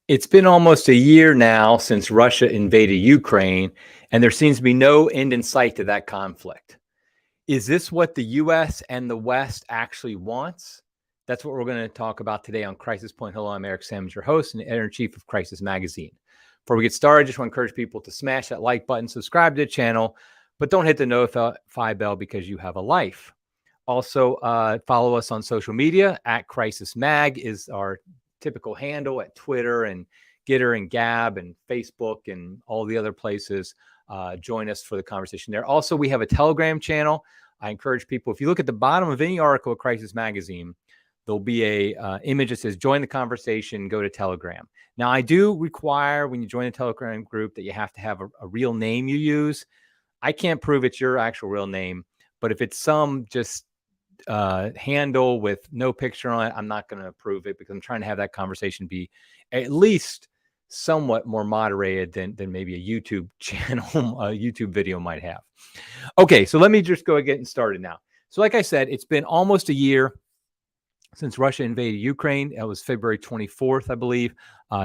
It's been almost a year now since Russia invaded Ukraine, and there seems to be no end in sight to that conflict. Is this what the US and the West actually wants? That's what we're going to talk about today on Crisis Point. Hello, I'm Eric Sammons, your host and editor-in-chief of Crisis Magazine. Before we get started, I just want to encourage people to smash that like button, subscribe to the channel, but don't hit the notify bell because you have a life. Also, follow us on social media. At Crisis Mag is our typical handle at Twitter and Gitter and Gab and Facebook and all the other places. Join us for the conversation there. Also, we have a Telegram channel. I encourage people, if you look at the bottom of any article at Crisis Magazine, there'll be a image that says join the conversation, go to Telegram. Now, I do require when you join the Telegram group that you have to have a real name you use. I can't prove it's your actual real name, but if it's some just handle with no picture on it, I'm not going to approve it because I'm trying to have that conversation be at least somewhat more moderated than maybe a YouTube channel, a YouTube video might have. Okay, so let me just go getting started now. So like I said, it's been almost a year since Russia invaded Ukraine. It was February 24th, I believe,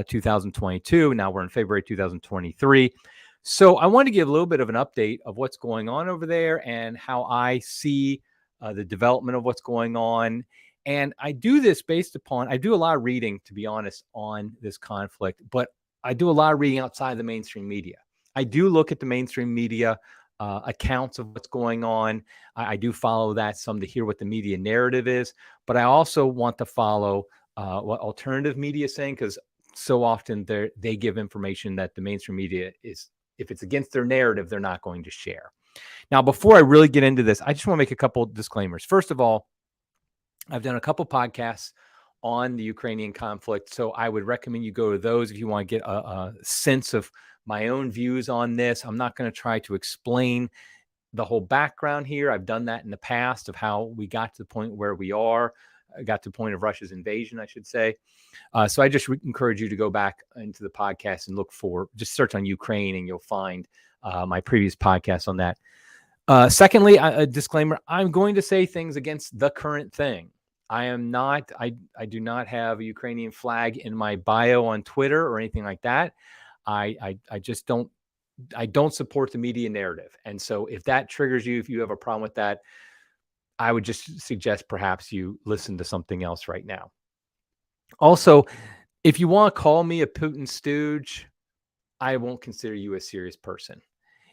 2022. Now we're in February 2023. So I want to give a little bit of an update of what's going on over there and how I see the development of what's going on. And I do this based upon, I do a lot of reading, to be honest, on this conflict, but I do a lot of reading outside the mainstream media. I do look at the mainstream media accounts of what's going on. I do follow that some to hear what the media narrative is, but I also want to follow what alternative media is saying, because so often they give information that the mainstream media is, if it's against their narrative, they're not going to share. Now, before I really get into this, I just want to make a couple of disclaimers. First of all, I've done a couple podcasts on the Ukrainian conflict, so I would recommend you go to those if you want to get a sense of my own views on this. I'm not going to try to explain the whole background here. I've done that in the past of how we got to the point where we are, got to the point of Russia's invasion, I should say. So I just encourage you to go back into the podcast and look for, just search on Ukraine and you'll find my previous podcast on that. Secondly, a disclaimer, I'm going to say things against the current thing. I do not have a Ukrainian flag in my bio on Twitter or anything like that. I just don't support the media narrative. And so if that triggers you, if you have a problem with that, I would just suggest perhaps you listen to something else right now. Also, if you want to call me a Putin stooge, I won't consider you a serious person.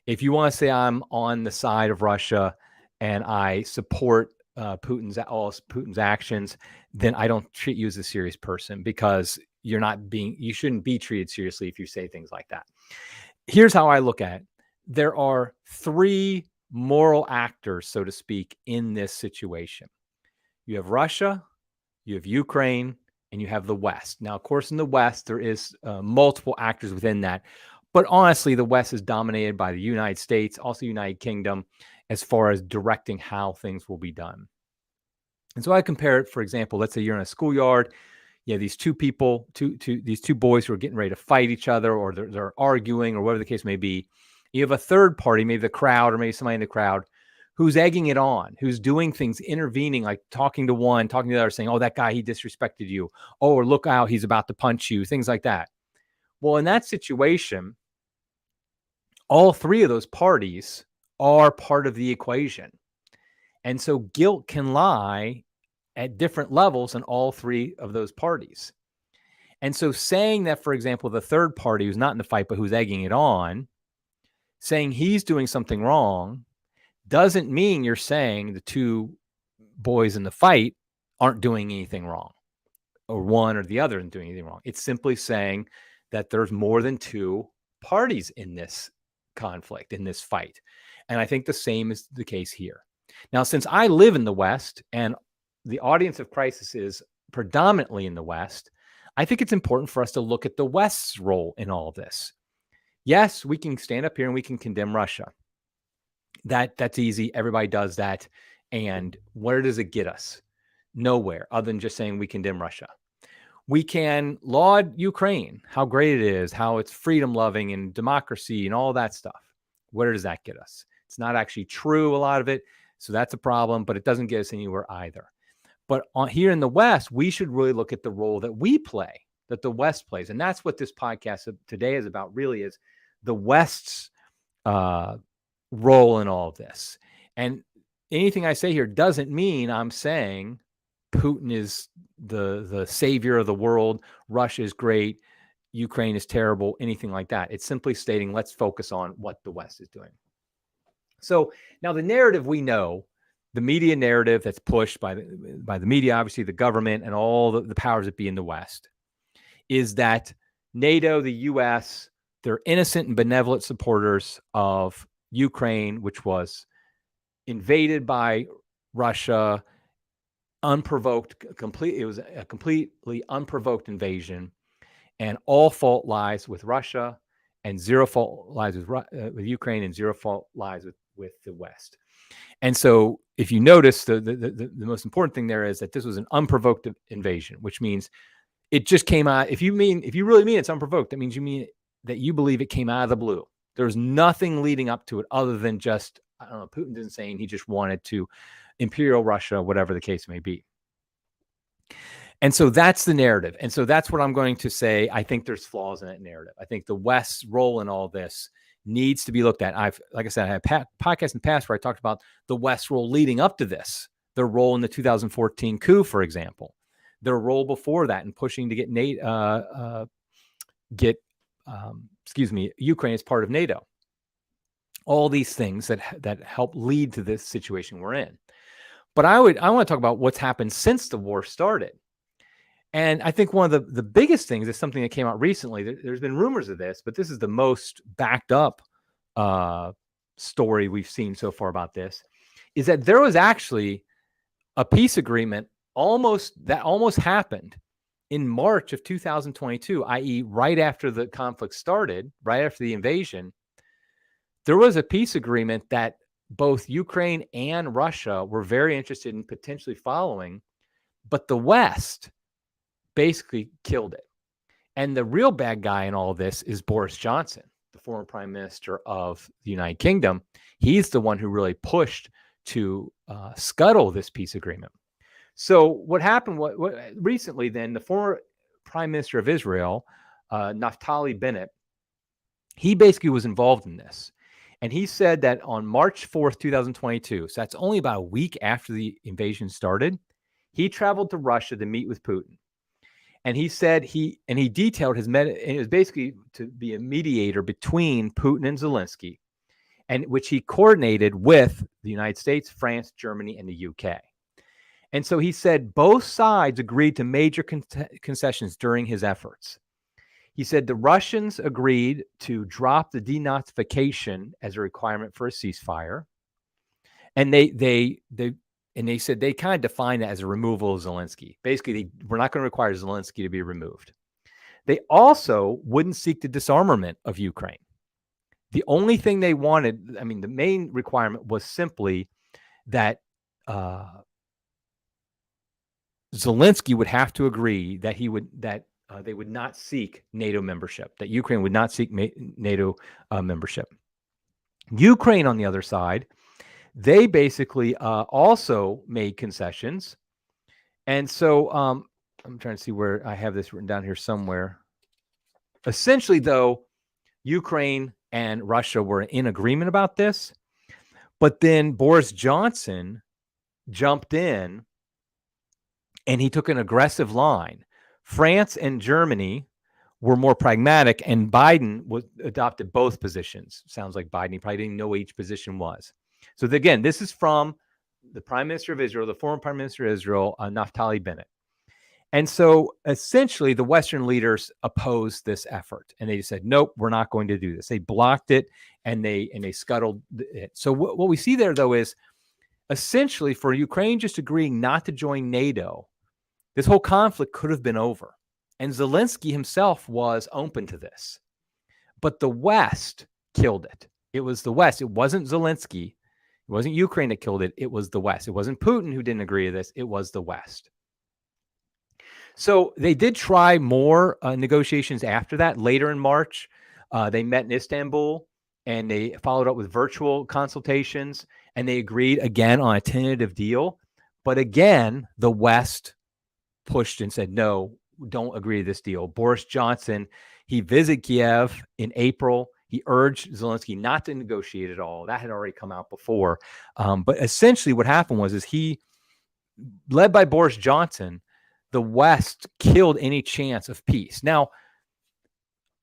If you want to say I'm on the side of Russia and I support Putin's actions, then I don't treat you as a serious person, because you shouldn't be treated seriously if you say things like that. Here's how I look at it. There are three moral actors, so to speak, in this situation. You have Russia, you have Ukraine, and you have the West. Now, of course, in the West, there is multiple actors within that. But honestly, the West is dominated by the United States, also United Kingdom, as far as directing how things will be done. And so I compare it, for example, let's say you're in a schoolyard. You have these two people, these two boys who are getting ready to fight each other, or they're arguing, or whatever the case may be. You have a third party, maybe the crowd, or maybe somebody in the crowd, who's egging it on, who's doing things, intervening, like talking to one, talking to the other, saying, oh, that guy, he disrespected you. Oh, or look out, he's about to punch you, things like that. Well, in that situation, all three of those parties are part of the equation. And so guilt can lie at different levels in all three of those parties. And so saying that, for example, the third party who's not in the fight, but who's egging it on, saying he's doing something wrong, doesn't mean you're saying the two boys in the fight aren't doing anything wrong, or one or the other isn't doing anything wrong. It's simply saying that there's more than two parties in this conflict, in this fight. And I think the same is the case here. Now, since I live in the West and the audience of Crisis is predominantly in the West, I think it's important for us to look at the West's role in all of this. Yes, we can stand up here and we can condemn Russia. That's easy. Everybody does that. And where does it get us? Nowhere, other than just saying we condemn Russia. We can laud Ukraine, how great it is, how it's freedom loving and democracy and all that stuff. Where does that get us? It's not actually true, a lot of it. So that's a problem, but it doesn't get us anywhere either. But here in the West, we should really look at the role that we play that the West plays. And that's what this podcast today is about, really, is the West's role in all of this. And anything I say here doesn't mean I'm saying Putin is the savior of the world, Russia is great, Ukraine is terrible, anything like that. It's simply stating, let's focus on what the West is doing. So now the narrative we know, the media narrative that's pushed by the media, obviously the government and all the powers that be in the West, is that NATO, the US, they're innocent and benevolent supporters of Ukraine, which was invaded by Russia, unprovoked, it was a completely unprovoked invasion, and all fault lies with Russia, and zero fault lies with Ukraine, and zero fault lies with the West. And so if you notice, the most important thing there is that this was an unprovoked invasion, which means it just came out. If you really mean it's unprovoked, that means you mean that you believe it came out of the blue. There's nothing leading up to it other than just, I don't know, Putin didn't say he just wanted to imperial Russia, whatever the case may be. And so that's the narrative. And so that's what I'm going to say. I think there's flaws in that narrative. I think the West's role in all this needs to be looked at. Like I said, I had podcasts in the past where I talked about the West's role leading up to this, their role in the 2014 coup, for example, their role before that in pushing to get Ukraine as part of NATO. All these things that help lead to this situation we're in. But I want to talk about what's happened since the war started. And I think one of the biggest things is something that came out recently. There's been rumors of this, but this is the most backed up story we've seen so far about this, is that there was actually a peace agreement that almost happened in March of 2022, i.e. right after the conflict started, right after the invasion. There was a peace agreement that both Ukraine and Russia were very interested in potentially following, but the West basically killed it. And the real bad guy in all of this is Boris Johnson, the former prime minister of the United Kingdom. He's the one who really pushed to scuttle this peace agreement. So what happened recently then, the former prime minister of Israel, Naftali Bennett, he basically was involved in this. And he said that on March 4th, 2022, so that's only about a week after the invasion started, he traveled to Russia to meet with Putin. And he said he detailed and it was basically to be a mediator between Putin and Zelensky, and which he coordinated with the United States, France, Germany, and the UK. And so he said both sides agreed to major concessions during his efforts. He said the Russians agreed to drop the denazification as a requirement for a ceasefire. And they said they kind of defined that as a removal of Zelensky. Basically, we're not going to require Zelensky to be removed. They also wouldn't seek the disarmament of Ukraine. The only thing they wanted, the main requirement was simply that Zelensky would have to agree that they would not seek NATO membership, that Ukraine would not seek NATO membership. Ukraine, on the other side, they basically also made concessions. And so I'm trying to see where I have this written down here somewhere. Essentially, though, Ukraine and Russia were in agreement about this. But then Boris Johnson jumped in and he took an aggressive line. France and Germany were more pragmatic, and Biden adopted both positions. Sounds like Biden, he probably didn't know what each position was. So again, this is from the Prime Minister of Israel, the former Prime Minister of Israel, Naftali Bennett. And so essentially the Western leaders opposed this effort, and they just said, nope, we're not going to do this. They blocked it and they scuttled it. So what we see there, though, is essentially for Ukraine just agreeing not to join NATO, this whole conflict could have been over. And Zelensky himself was open to this. But the West killed it. It was the West. It wasn't Zelensky. It wasn't Ukraine that killed it. It was the West. It wasn't Putin who didn't agree to this. It was the West. So they did try more negotiations after that. Later in March, they met in Istanbul, and they followed up with virtual consultations, and they agreed again on a tentative deal. But again, the West pushed and said, no, don't agree to this deal. Boris Johnson, he visited Kiev in April. He urged Zelensky not to negotiate at all. That had already come out before. But essentially what happened was he, led by Boris Johnson, the West killed any chance of peace. Now,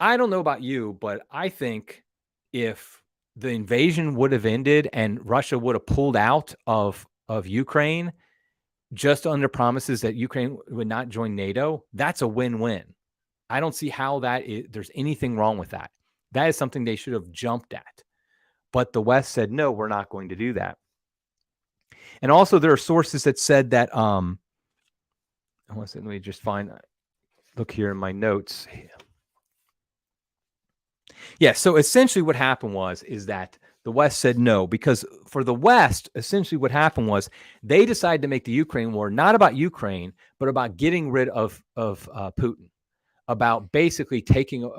I don't know about you, but I think if the invasion would have ended and Russia would have pulled out of Ukraine just under promises that Ukraine would not join NATO, that's a win-win. I don't see how there's anything wrong with that. That is something they should have jumped at. But the West said, no, we're not going to do that. And also there are sources that said that, let me just look here in my notes. Yeah, so essentially what happened is that the West said no, because for the West, essentially what happened was they decided to make the Ukraine war not about Ukraine, but about getting rid of Putin, about basically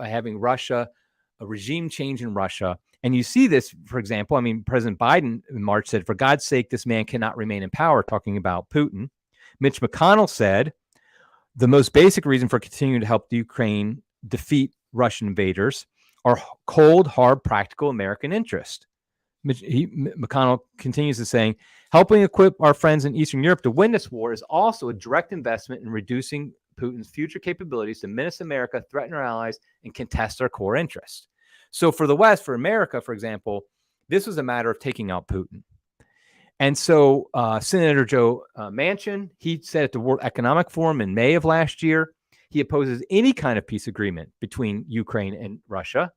having Russia, a regime change in Russia. And you see this, for example, President Biden in March said, for God's sake, this man cannot remain in power, talking about Putin. Mitch McConnell said, the most basic reason for continuing to help the Ukraine defeat Russian invaders are cold, hard, practical American interest. McConnell continues to saying, helping equip our friends in Eastern Europe to win this war is also a direct investment in reducing Putin's future capabilities to menace America, threaten our allies, and contest our core interests. So for the West, for America, for example, this was a matter of taking out Putin. And so Senator Joe Manchin, he said at the World Economic Forum in May of last year, he opposes any kind of peace agreement between Ukraine and Russia,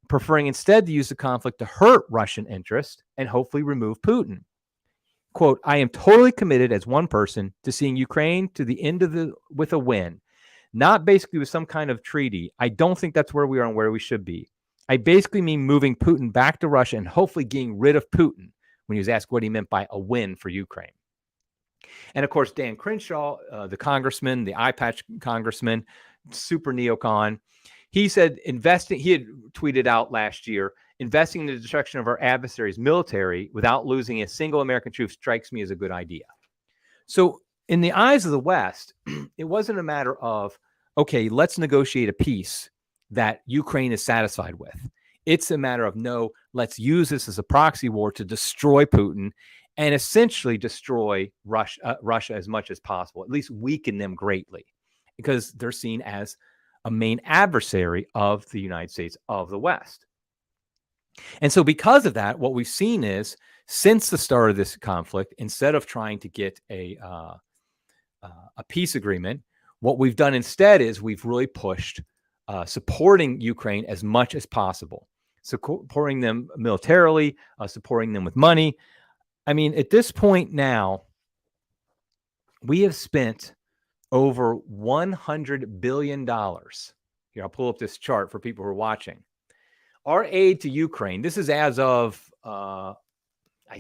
preferring instead to use the conflict to hurt Russian interests and hopefully remove Putin. Quote, I am totally committed as one person to seeing Ukraine to the end with a win, not basically with some kind of treaty. I don't think that's where we are and where we should be. I basically mean moving Putin back to Russia and hopefully getting rid of Putin, when he was asked what he meant by a win for Ukraine. And of course, Dan Crenshaw, the congressman, the eye patch congressman, super neocon, he said he had tweeted out last year, investing in the destruction of our adversaries' military without losing a single American troop strikes me as a good idea. So in the eyes of the West, it wasn't a matter of, okay, let's negotiate a peace that Ukraine is satisfied with. It's a matter of, no, let's use this as a proxy war to destroy Putin and essentially destroy Russia as much as possible, at least weaken them greatly, because they're seen as a main adversary of the United States, of the West. And so because of that, what we've seen is, since the start of this conflict, instead of trying to get a peace agreement, what we've done instead is we've really pushed supporting Ukraine as much as possible, supporting them militarily, supporting them with money. At this point now, we have spent over $100 billion. Here, I'll pull up this chart for people who are watching. Our aid to Ukraine, this is as of, I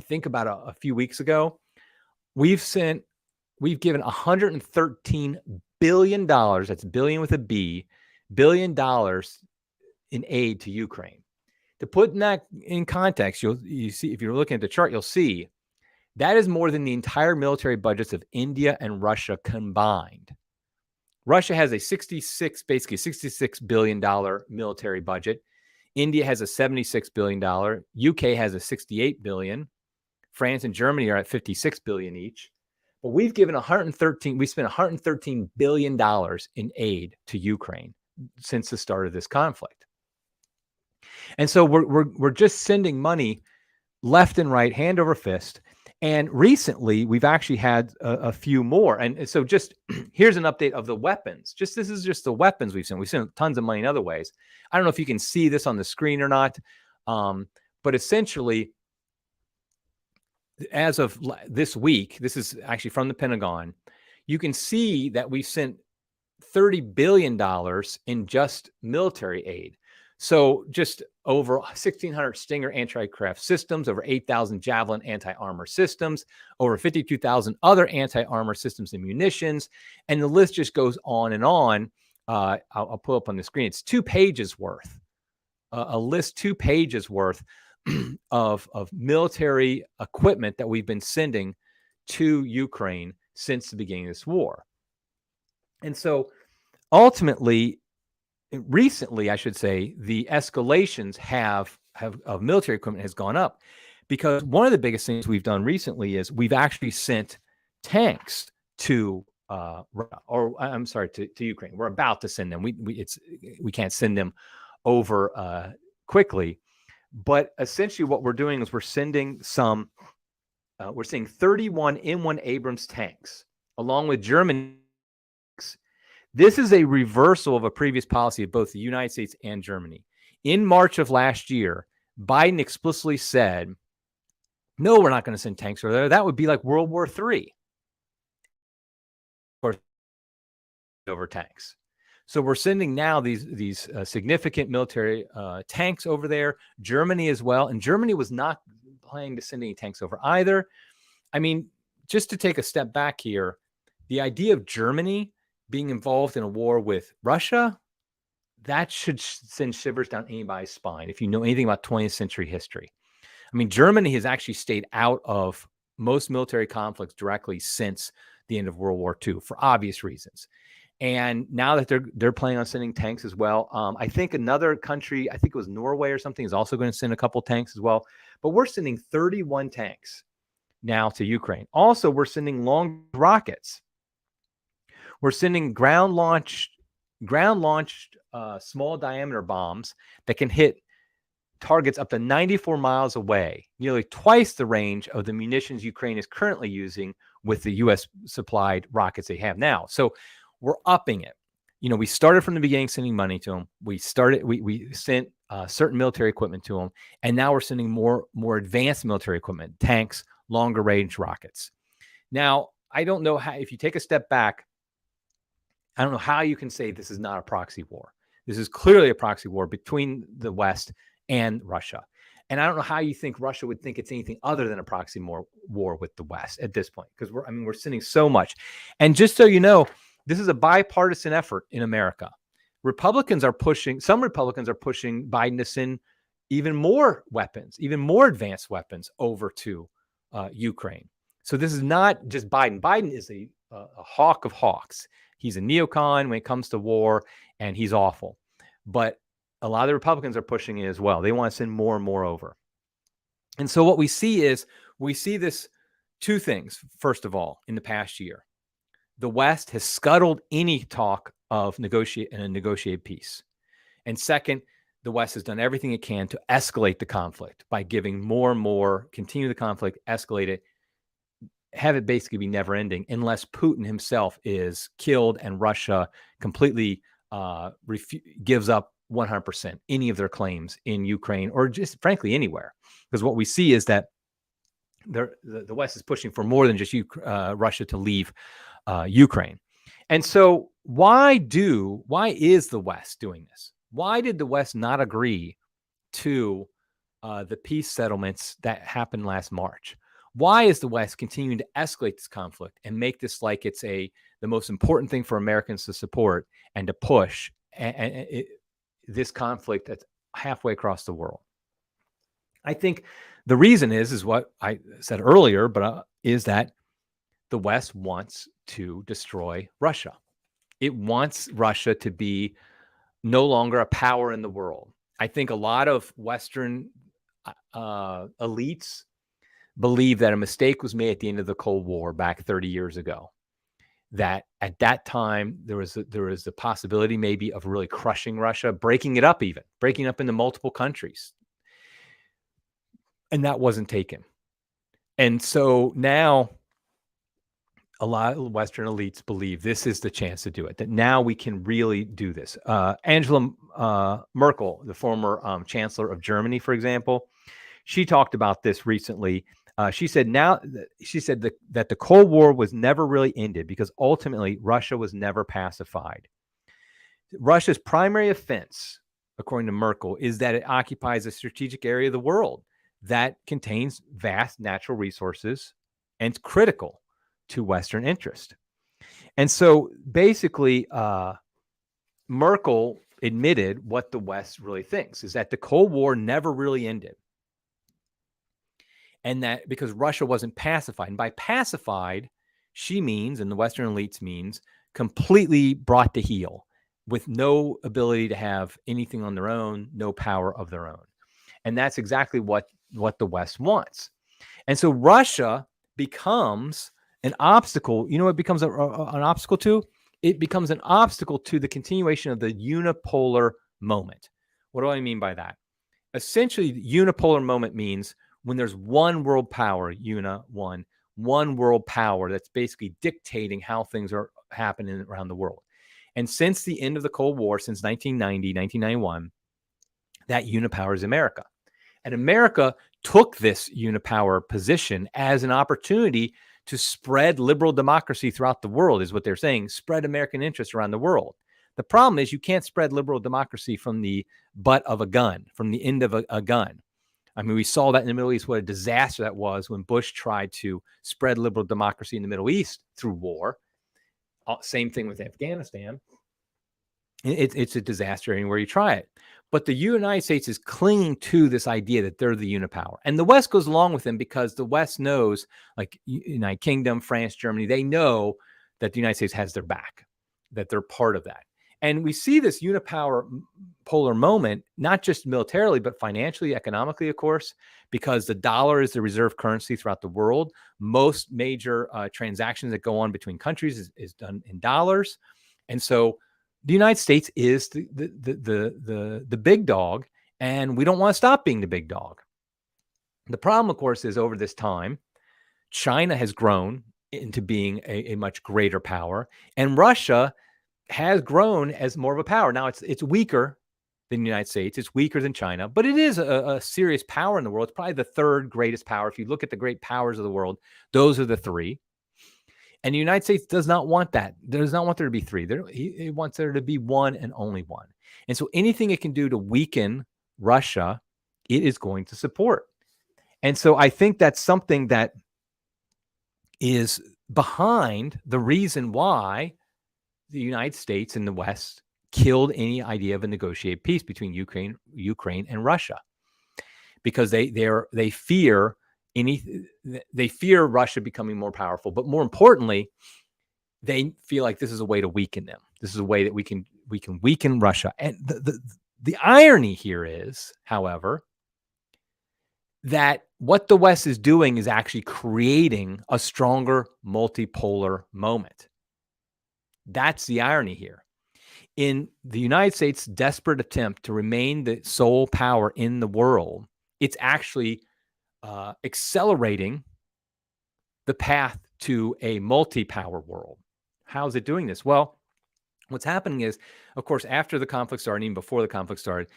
think about a few weeks ago, we've given $113 billion, that's billion with a B, $billion in aid to Ukraine. To put that in context, you see, if you're looking at the chart, you'll see that is more than the entire military budgets of India and Russia combined. Russia has a $66 billion military budget. India has a $76 billion. UK has a $68 billion. France and Germany are at $56 billion each. But we spent $113 billion in aid to Ukraine since the start of this conflict. And so we're just sending money left and right, hand over fist. And recently, we've actually had a few more. And so just here's an update of the weapons. This is just the weapons we've sent. We've sent tons of money in other ways. I don't know if you can see this on the screen or not. But essentially, as of this week, this is actually from the Pentagon, you can see that we sent $30 billion in just military aid. So just over 1,600 Stinger anti-aircraft systems, over 8,000 Javelin anti-armor systems, over 52,000 other anti-armor systems and munitions. And the list just goes on and on. I'll pull up on the screen. It's 2 pages worth, a list 2 pages worth of military equipment that we've been sending to Ukraine since the beginning of this war. And so ultimately, recently, I should say, the escalations of military equipment has gone up, because one of the biggest things we've done recently is we've actually sent tanks to to Ukraine. We're about to send them. We can't send them over quickly, but essentially what we're doing is we're sending 31 M1 Abrams tanks along with German. This is a reversal of a previous policy of both the United States and Germany. In March of last year, Biden explicitly said, no, we're not going to send tanks over there. That would be like World War III. Of course, over tanks. So we're sending now these significant military tanks over there. Germany as well. And Germany was not planning to send any tanks over either. I mean, just to take a step back here, the idea of Germany being involved in a war with Russia, that should send shivers down anybody's spine if you know anything about 20th century history. I mean, Germany has actually stayed out of most military conflicts directly since the end of World War II for obvious reasons. And now that they're planning on sending tanks as well, I think another country, I think it was Norway or something, is also going to send a couple tanks as well. But we're sending 31 tanks now to Ukraine. Also, we're sending long rockets. We're sending ground launched small diameter bombs that can hit targets up to 94 miles away, nearly twice the range of the munitions Ukraine is currently using with the U.S. supplied rockets they have now. So we're upping it. You know, we started from the beginning sending money to them. We sent certain military equipment to them, and now we're sending more advanced military equipment, tanks, longer range rockets. Now, I don't know how, if you take a step back, I don't know how you can say this is not a proxy war. This is clearly a proxy war between the West and Russia. And I don't know how you think Russia would think it's anything other than a proxy war with the West at this point, because we're sending so much. And just so you know, this is a bipartisan effort in America. Some Republicans are pushing Biden to send even more weapons, even more advanced weapons over to Ukraine. So this is not just Biden. Biden is a hawk of hawks. He's a neocon when it comes to war, and he's awful. But a lot of the Republicans are pushing it as well. They want to send more and more over. And so what we see this two things. First of all, in the past year, the West has scuttled any talk of negotiate peace. And second, the West has done everything it can to escalate the conflict by giving more and more, continue the conflict, escalate it, have it basically be never ending unless Putin himself is killed and Russia completely gives up 100% any of their claims in Ukraine, or just frankly anywhere. Because what we see is that the West is pushing for more than just Russia to leave Ukraine. And so why is the West doing this? Why did the West not agree to the peace settlements that happened last March? Why is the West continuing to escalate this conflict and make this like it's the most important thing for Americans to support and to push this conflict that's halfway across the world? I think the reason is what I said earlier, but is that the West wants to destroy Russia. It wants Russia to be no longer a power in the world. I think a lot of Western elites believe that a mistake was made at the end of the Cold War back 30 years ago. That at that time, there was the possibility maybe of really crushing Russia, breaking it up into multiple countries. And that wasn't taken. And so now a lot of Western elites believe this is the chance to do it, that now we can really do this. Angela Merkel, the former chancellor of Germany, for example, she talked about this recently. She said that the Cold War was never really ended because ultimately Russia was never pacified. Russia's primary offense, according to Merkel, is that it occupies a strategic area of the world that contains vast natural resources and it's critical to Western interest. And so basically, Merkel admitted what the West really thinks, is that the Cold War never really ended. And that because Russia wasn't pacified. And by pacified, she means, and the Western elites means, completely brought to heel. with no ability to have anything on their own, no power of their own. And that's exactly what the West wants. And so Russia becomes an obstacle. You know what it becomes an obstacle to? It becomes an obstacle to the continuation of the unipolar moment. What do I mean by that? Essentially, the unipolar moment means when there's one world power, one world power that's basically dictating how things are happening around the world. And since the end of the Cold War, since 1990, 1991, that unipower is America. And America took this unipower position as an opportunity to spread liberal democracy throughout the world, is what they're saying, spread American interests around the world. The problem is you can't spread liberal democracy from the butt of a gun, from the end of a gun. I mean, we saw that in the Middle East, what a disaster that was when Bush tried to spread liberal democracy in the Middle East through war. Same thing with Afghanistan. It's a disaster anywhere you try it. But the United States is clinging to this idea that they're the unipower. And the West goes along with them because the West knows, like United Kingdom, France, Germany, they know that the United States has their back, that they're part of that. And we see this unipolar polar moment, not just militarily, but financially, economically, of course, because the dollar is the reserve currency throughout the world. Most major transactions that go on between countries is done in dollars. And so the United States is the big dog, and we don't want to stop being the big dog. The problem, of course, is over this time, China has grown into being a much greater power, and Russia has grown as more of a power. Now, it's weaker than the United States. It's weaker than China, but it is a serious power in the world. It's probably the third greatest power. If you look at the great powers of the world, those are the three. And the United States does not want that. Does not want there to be three. It wants there to be one and only one. And so anything it can do to weaken Russia, it is going to support. And so I think that's something that is behind the reason why the United States and the West killed any idea of a negotiated peace between Ukraine and Russia, because they fear they fear Russia becoming more powerful, but more importantly, they feel like this is a way to weaken them. This is a way that we can weaken Russia. And the irony here is, however, that what the West is doing is actually creating a stronger multipolar moment. That's the irony here. In the United States' desperate attempt to remain the sole power in the world, it's actually accelerating the path to a multi-power world. How is it doing this? Well, what's happening is, of course, after the conflict started, even before the conflict started,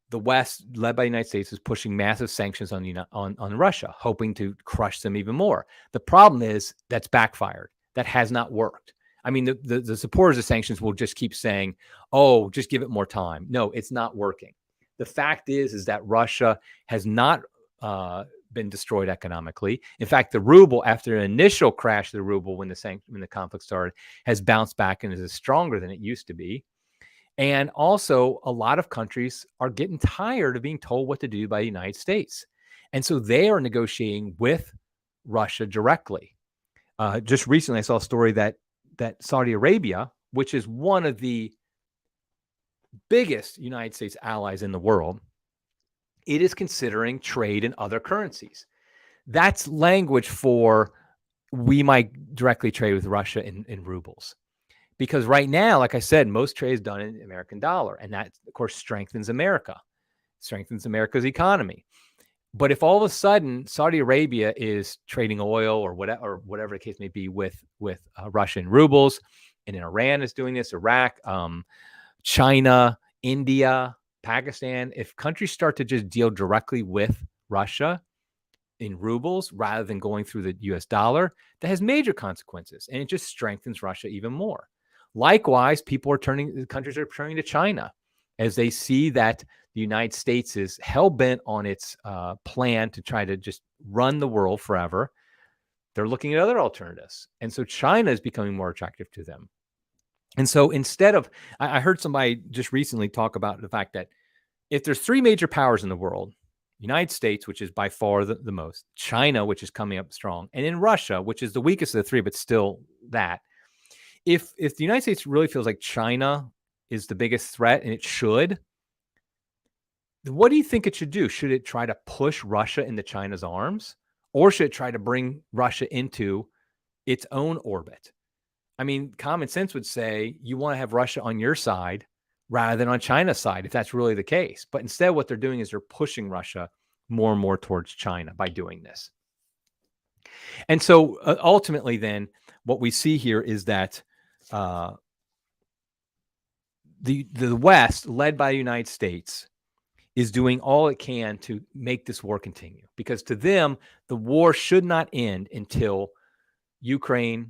the West, led by the United States, is pushing massive sanctions on Russia, hoping to crush them even more. The problem is that's backfired. That has not worked. I mean, the supporters of sanctions will just keep saying, oh, just give it more time. No, it's not working. The fact is that Russia has not been destroyed economically. In fact, the ruble, after an initial crash of the ruble when the conflict started, has bounced back and is stronger than it used to be. And also, a lot of countries are getting tired of being told what to do by the United States. And so they are negotiating with Russia directly. Just recently, I saw a story that Saudi Arabia, which is one of the biggest United States allies in the world, it is considering trade in other currencies. That's language for we might directly trade with Russia in rubles. Because right now, like I said, most trade is done in American dollar. And that, of course, strengthens America, strengthens America's economy. But if all of a sudden Saudi Arabia is trading oil or whatever the case may be with Russia in rubles, and then Iran is doing this, Iraq, China, India, Pakistan, if countries start to just deal directly with Russia in rubles rather than going through the US dollar, that has major consequences, and it just strengthens Russia even more. Likewise, countries are turning to China as they see that the United States is hell-bent on its plan to try to just run the world forever. They're looking at other alternatives. And so China is becoming more attractive to them. And so instead of, I heard somebody just recently talk about the fact that if there's three major powers in the world, United States, which is by far the most, China, which is coming up strong, and in Russia, which is the weakest of the three, but still that. If the United States really feels like China is the biggest threat, and it should, what do you think it should do? Should it try to push Russia into China's arms, or should it try to bring Russia into its own orbit? I mean, common sense would say you want to have Russia on your side rather than on China's side, if that's really the case. But instead, what they're doing is they're pushing Russia more and more towards China by doing this. And so ultimately, then, what we see here is that the West, led by the United States, is doing all it can to make this war continue. Because to them, the war should not end until until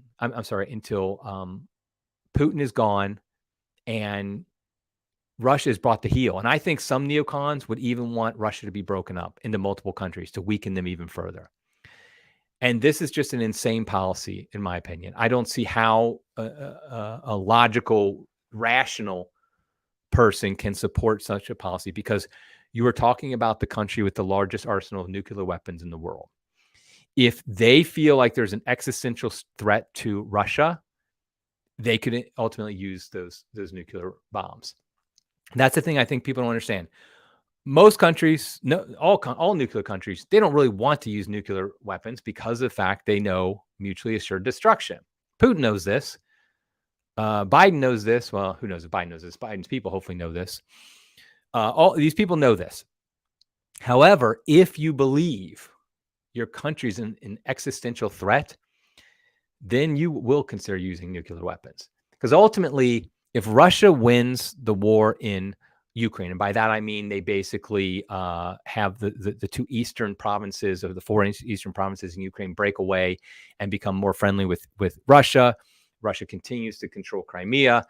Putin is gone and Russia is brought to heel. And I think some neocons would even want Russia to be broken up into multiple countries to weaken them even further. And this is just an insane policy, in my opinion. I don't see how a logical, rational person can support such a policy, because you are talking about the country with the largest arsenal of nuclear weapons in the world. If they feel like there's an existential threat to Russia, they could ultimately use those nuclear bombs. That's the thing I think people don't understand. Most countries, all nuclear countries, they don't really want to use nuclear weapons because of the fact they know mutually assured destruction. Putin knows this. Biden knows this. Well, who knows if Biden knows this? Biden's people hopefully know this. All these people know this. However, if you believe your country's an existential threat, then you will consider using nuclear weapons. Because ultimately, if Russia wins the war in Ukraine, and by that I mean they basically have the two eastern provinces, or the four eastern provinces in Ukraine, break away and become more friendly with Russia. Russia continues to control Crimea,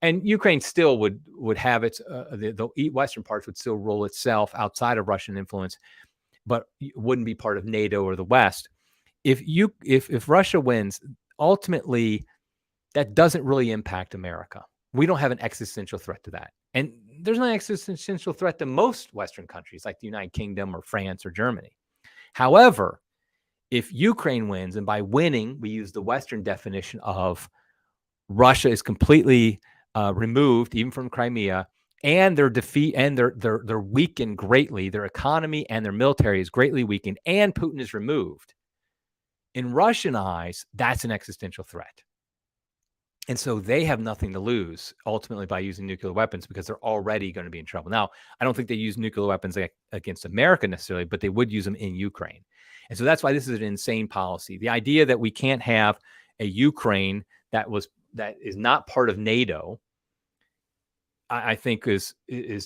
and Ukraine still would have its the western parts would still rule itself outside of Russian influence, but wouldn't be part of NATO or the West. If Russia wins, ultimately that doesn't really impact America. We don't have an existential threat to that. And there's not an existential threat to most Western countries like the United Kingdom or France or Germany. However, if Ukraine wins, and by winning, we use the Western definition of Russia is completely removed, even from Crimea, and their defeat, and they're weakened greatly. Their economy and their military is greatly weakened, and Putin is removed. In Russian eyes, that's an existential threat. And so they have nothing to lose ultimately by using nuclear weapons, because they're already going to be in trouble. Now, I don't think they use nuclear weapons against America necessarily, but they would use them in Ukraine. And so that's why this is an insane policy. The idea that we can't have a Ukraine that is not part of NATO, I think is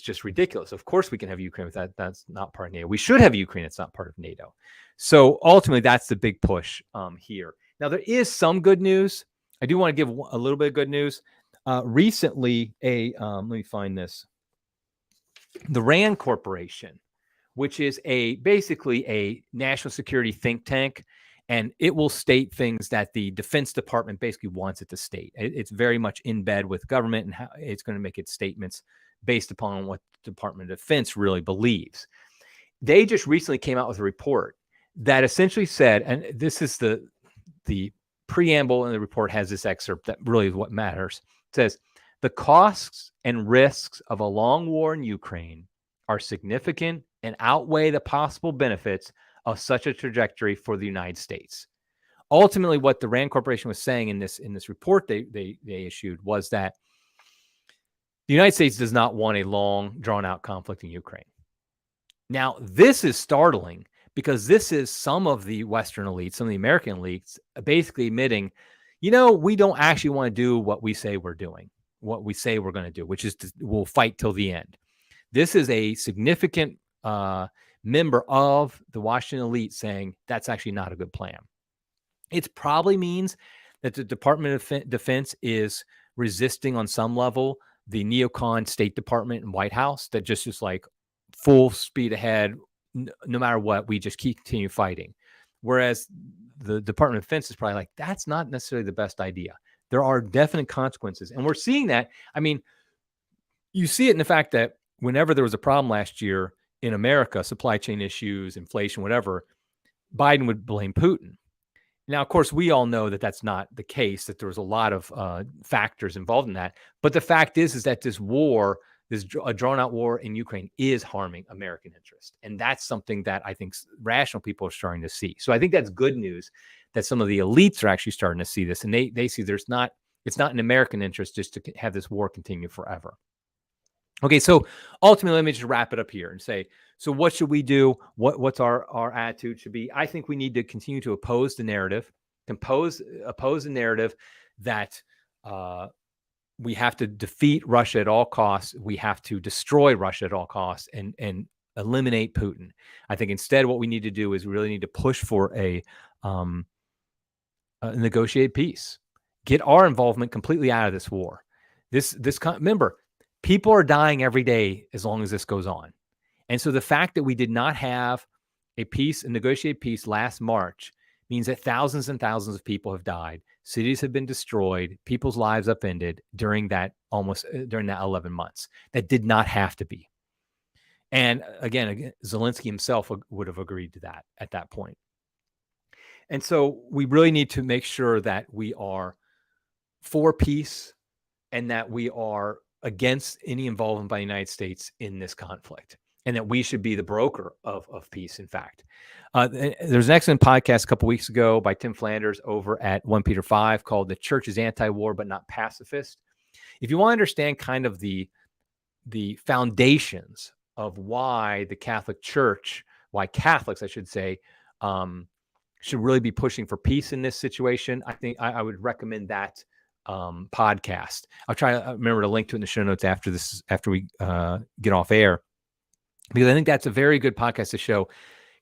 just ridiculous. Of course we can have Ukraine with that's not part of NATO. We should have Ukraine that's not part of NATO. So ultimately, that's the big push here. Now, there is some good news. I do want to give a little bit of good news. Recently, let me find this. The RAND Corporation, which is basically a national security think tank, and it will state things that the Defense Department basically wants it to state. It's very much in bed with government, and how it's going to make its statements based upon what the Department of Defense really believes. They just recently came out with a report that essentially said, and this is the preamble in the report has this excerpt that really is what matters. It says, the costs and risks of a long war in Ukraine are significant and outweigh the possible benefits of such a trajectory for the United States. Ultimately, what the RAND Corporation was saying in this report they issued was that the United States does not want a long, drawn-out conflict in Ukraine. Now, this is startling, because this is some of the Western elites, some of the American elites, basically admitting, we don't actually want to do what we say we're doing, what we say we're going to do, which is we'll fight till the end. This is a significant member of the Washington elite saying that's actually not a good plan. It probably means that the Department of Defense is resisting on some level the neocon State Department and White House that just is like full speed ahead. No matter what, we just continue fighting. Whereas the Department of Defense is probably like, that's not necessarily the best idea. There are definite consequences. And we're seeing that. I mean, you see it in the fact that whenever there was a problem last year in America, supply chain issues, inflation, whatever, Biden would blame Putin. Now, of course, we all know that that's not the case, that there was a lot of factors involved in that. But the fact is that this war, a drawn-out war in Ukraine, is harming American interest. And that's something that I think rational people are starting to see. So I think that's good news that some of the elites are actually starting to see this. And they see it's not in American interest just to have this war continue forever. Okay, so ultimately, let me just wrap it up here and say, so what should we do? What's our attitude should be? I think we need to continue to oppose the narrative, oppose the narrative that we have to defeat Russia at all costs. We have to destroy Russia at all costs and eliminate Putin. I think instead, what we need to do is we really need to push for a negotiated peace. Get our involvement completely out of this war. Remember, people are dying every day as long as this goes on. And so the fact that we did not have a negotiated peace last March means that thousands and thousands of people have died. Cities have been destroyed. People's lives upended during that 11 months. That did not have to be. And again, Zelensky himself would have agreed to that at that point. And so we really need to make sure that we are for peace and that we are against any involvement by the United States in this conflict, and that we should be the broker of peace, in fact. There's an excellent podcast a couple weeks ago by Tim Flanders over at 1 Peter 5 called "The Church is Anti-War but Not Pacifist." If you want to understand kind of the foundations of why the Catholic Church, why Catholics, I should say, should really be pushing for peace in this situation, I think I would recommend that podcast. I'll try to remember to link to it in the show notes after we get off air, because I think that's a very good podcast to show.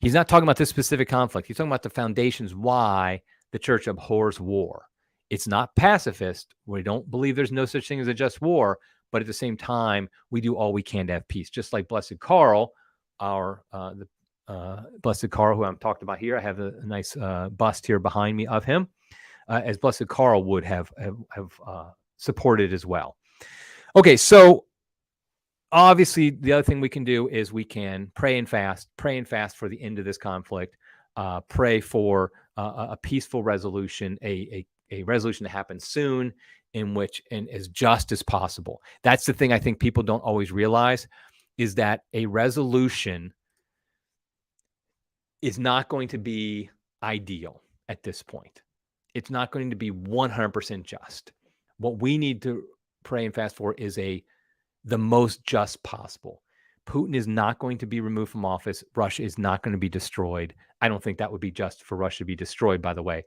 He's not talking about this specific conflict. He's talking about the foundations why the church abhors war. It's not pacifist. We don't believe there's no such thing as a just war, but at the same time, we do all we can to have peace. Just like Blessed Karl, Blessed Karl, who I'm talked about here. I have a nice bust here behind me of him. As Blessed Karl would have supported as well. Okay, so obviously the other thing we can do is we can pray and fast for the end of this conflict, pray for a peaceful resolution, a resolution to happen soon, and as just as possible. That's the thing I think people don't always realize, is that a resolution is not going to be ideal at this point. It's not going to be 100% just. What we need to pray and fast for is the most just possible. Putin is not going to be removed from office. Russia is not going to be destroyed. I don't think that would be just for Russia to be destroyed, by the way.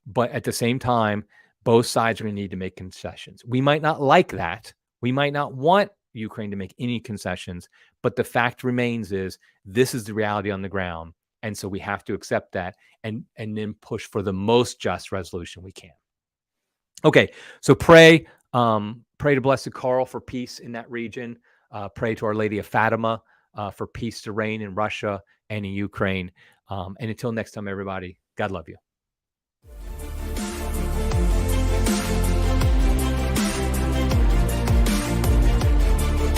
But at the same time, both sides are going to need to make concessions. We might not like that. We might not want Ukraine to make any concessions. But the fact remains is this is the reality on the ground. And so we have to accept that and then push for the most just resolution we can. Okay, so pray to Blessed Karl for peace in that region. Pray to Our Lady of Fatima for peace to reign in Russia and in Ukraine. And until next time, everybody, God love you.